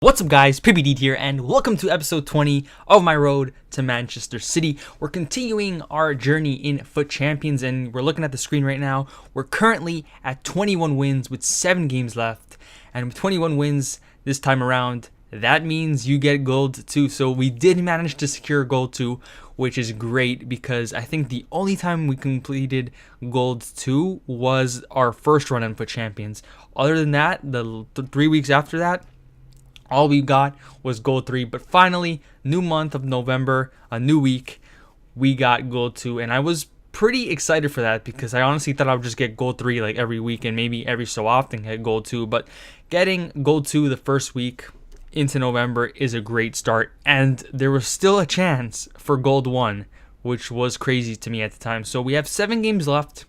What's up guys, PBD here and welcome to episode 20 of my road to Manchester City. We're continuing our journey in FUT Champions and we're looking at the screen right now. We're currently at 21 wins with 7 games left, and with 21 wins this time around, that means you get gold too. So we did manage to secure gold 2, which is great because I think the only time we completed gold 2 was our first run in FUT Champions. Other than that, the 3 weeks after that, all we got was gold 3, but finally, new month of November, a new week, we got gold 2, and I was pretty excited for that because I honestly thought I would just get gold 3 like every week and maybe every so often get gold 2, but getting gold 2 the first week into November is a great start, and there was still a chance for gold 1, which was crazy to me at the time. So we have 7 games left.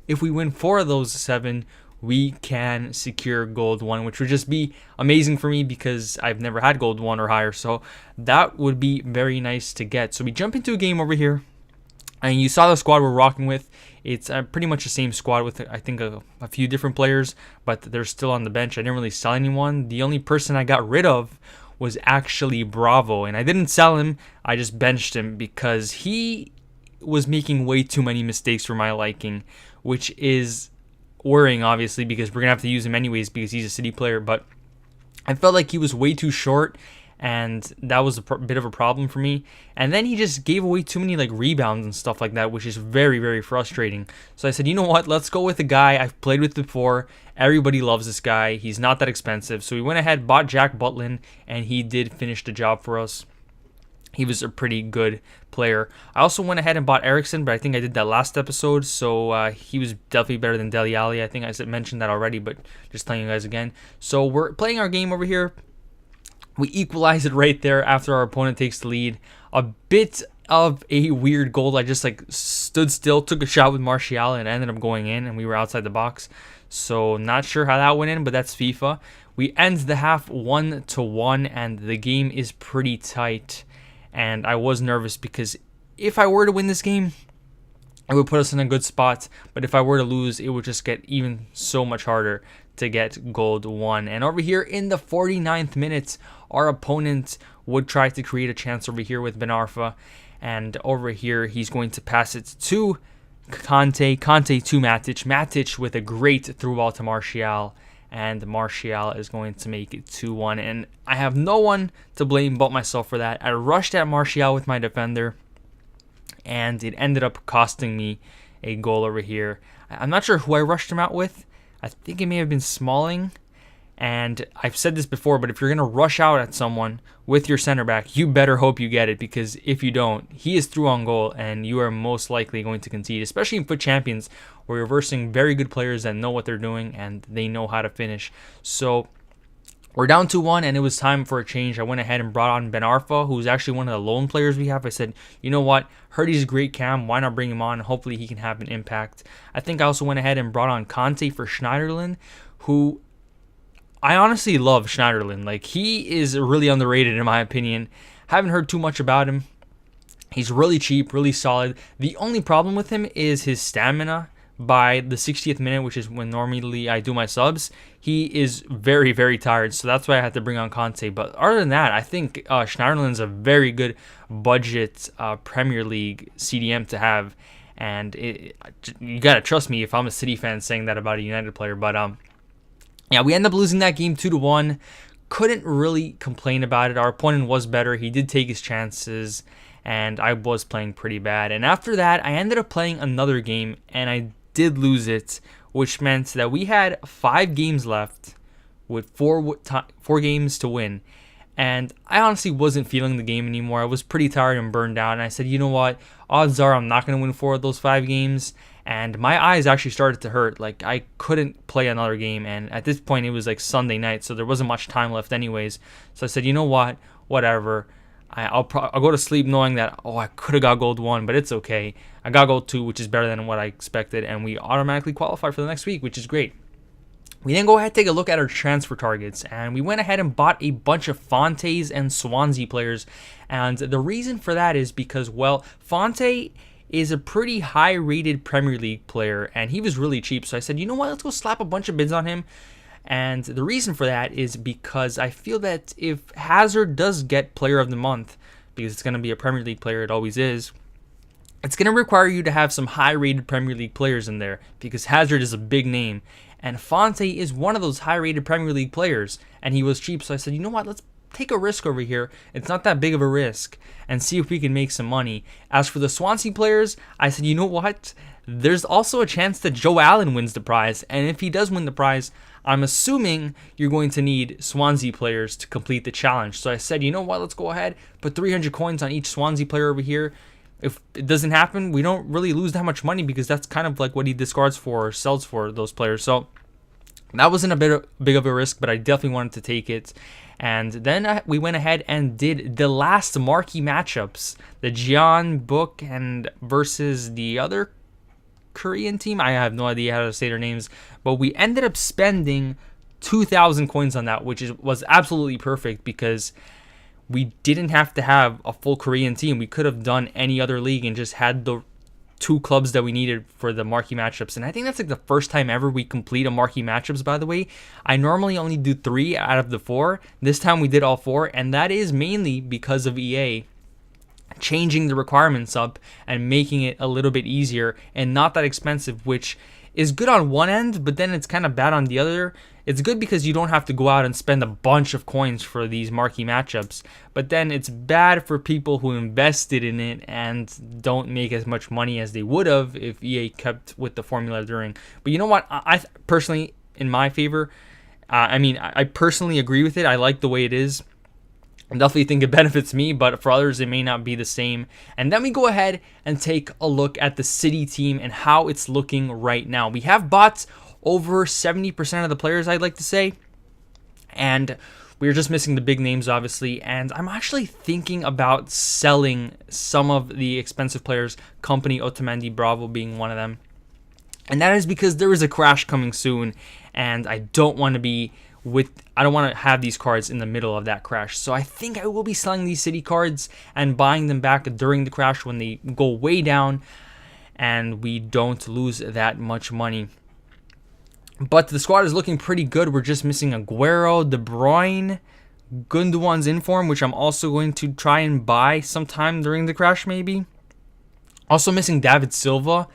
If we win 4 of those 7, we can secure gold 1, which would just be amazing for me because I've never had gold 1 or higher, so that would be very nice to get. So we jump into a game over here, and you saw the squad we're rocking with. It's pretty much the same squad with, I think, a few different players, but they're still on the bench. I didn't really sell anyone. The only person I got rid of was actually Bravo, and I didn't sell him. I just benched him because he was making way too many mistakes for my liking, which is worrying obviously because we're gonna have to use him anyways because he's a City player, but I felt like he was way too short and that was a bit of a problem for me. And then he just gave away too many like rebounds and stuff like that, which is very frustrating. So I said, you know what, let's go with a guy I've played with before. Everybody loves this guy, he's not that expensive, so we went ahead, bought Jack Butlin, and he did finish the job for us. He was a pretty good player. I also went ahead and bought Ericsson, but I think I did that last episode, so he was definitely better than Dele Alli. I think I mentioned that already, but just telling you guys again. So we're playing our game over here. We equalize it right there after our opponent takes the lead. A bit of a weird goal. I just like stood still, took a shot with Martial, and it ended up going in, and we were outside the box. So not sure how that went in, but that's FIFA. We end the half 1-1, and the game is pretty tight. And I was nervous because if I were to win this game, it would put us in a good spot. But if I were to lose, it would just get even so much harder to get gold 1. And over here in the 49th minute, our opponent would try to create a chance over here with Ben Arfa. And over here, he's going to pass it to Conte. Conte to Matic. Matic with a great through ball to Martial. And Martial is going to make it 2-1, and I have no one to blame but myself for that. I rushed at Martial with my defender, and it ended up costing me a goal over here. I'm not sure who I rushed him out with. I think it may have been Smalling, and I've said this before, but if you're going to rush out at someone with your center back, you better hope you get it, because if you don't, he is through on goal, and you are most likely going to concede, especially in FUT Champions, where you're versing very good players that know what they're doing, and they know how to finish. So we're down 2-1, and it was time for a change. I went ahead and brought on Ben Arfa, who's actually one of the lone players we have. I said, you know what, heard he's a great cam, why not bring him on? Hopefully he can have an impact. I think I also went ahead and brought on Conte for Schneiderlin, who I honestly love. Schneiderlin, like, he is really underrated in my opinion. Haven't heard too much about him. He's really cheap, really solid. The only problem with him is his stamina by the 60th minute, which is when normally I do my subs. He is very tired, so that's why I had to bring on Conte. But other than that, I think Schneiderlin's a very good budget Premier League CDM to have, and you gotta trust me if I'm a City fan saying that about a United player. But yeah, we end up losing that game 2-1. Couldn't really complain about it. Our opponent was better. He did take his chances, and I was playing pretty bad. And after that, I ended up playing another game, and I did lose it, which meant that we had 5 games left with 4 games to win. And I honestly wasn't feeling the game anymore. I was pretty tired and burned out, and I said, you know what, odds are I'm not going to win 4 of those 5 games. And my eyes actually started to hurt. Like, I couldn't play another game, and at this point it was like Sunday night, so there wasn't much time left anyways. So I said, you know what, whatever, I'll go to sleep knowing that, oh, I could have got gold 1, but it's okay. I got gold 2, which is better than what I expected, and we automatically qualify for the next week, which is great. We then go ahead and take a look at our transfer targets, and we went ahead and bought a bunch of Fontes and Swansea players. And the reason for that is because, well, Fonte is a pretty high-rated Premier League player, and he was really cheap. So I said, you know what, let's go slap a bunch of bids on him. And the reason for that is because I feel that if Hazard does get Player of the Month, because it's going to be a Premier League player, it always is, it's going to require you to have some high-rated Premier League players in there, because Hazard is a big name. And Fonte is one of those high-rated Premier League players, and he was cheap, so I said, you know what, let's take a risk over here. It's not that big of a risk, and see if we can make some money. As for the Swansea players, I said, you know what, there's also a chance that Joe Allen wins the prize, and if he does win the prize, I'm assuming you're going to need Swansea players to complete the challenge. So I said, you know what, let's go ahead, put 300 coins on each Swansea player over here. If it doesn't happen, we don't really lose that much money, because that's kind of like what he discards for or sells for, those players. So that wasn't a big of a risk, but I definitely wanted to take it. And then we went ahead and did the last marquee matchups, the Jeon Book and versus the other Korean team. I have no idea how to say their names, but we ended up spending 2,000 coins on that, which was absolutely perfect, because we didn't have to have a full Korean team. We could have done any other league and just had the 2 clubs that we needed for the marquee matchups. And I think that's like the first time ever we complete a marquee matchups, by the way. I normally only do 3 out of the 4. This time we did all 4, and that is mainly because of EA changing the requirements up and making it a little bit easier and not that expensive, which is good on one end, but then it's kind of bad on the other. It's good because you don't have to go out and spend a bunch of coins for these marquee matchups, but then it's bad for people who invested in it and don't make as much money as they would have if EA kept with the formula during. But you know what? I personally, in my favor, I personally agree with it. I like the way it is. I definitely think it benefits me, but for others, it may not be the same. And then we go ahead and take a look at the City team and how it's looking right now. We have bought over 70% of the players, I'd like to say. And we're just missing the big names, obviously. And I'm actually thinking about selling some of the expensive players, Company, Otamendi, Bravo being one of them. And that is because there is a crash coming soon, and I don't want to have these cards in the middle of that crash. So I think I will be selling these City cards and buying them back during the crash when they go way down and we don't lose that much money. But the squad is looking pretty good. We're just missing Aguero, De Bruyne, Gundogan's in form, which I'm also going to try and buy sometime during the crash maybe. Also missing David Silva.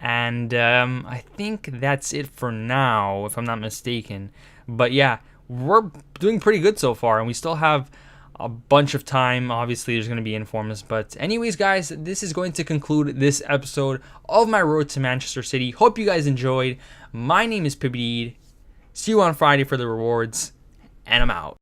And I think that's it for now, if I'm not mistaken. But yeah, we're doing pretty good so far, and we still have a bunch of time. Obviously, there's going to be informers. But anyways, guys, this is going to conclude this episode of my road to Manchester City. Hope you guys enjoyed. My name is Pibbedeed. See you on Friday for the rewards, and I'm out.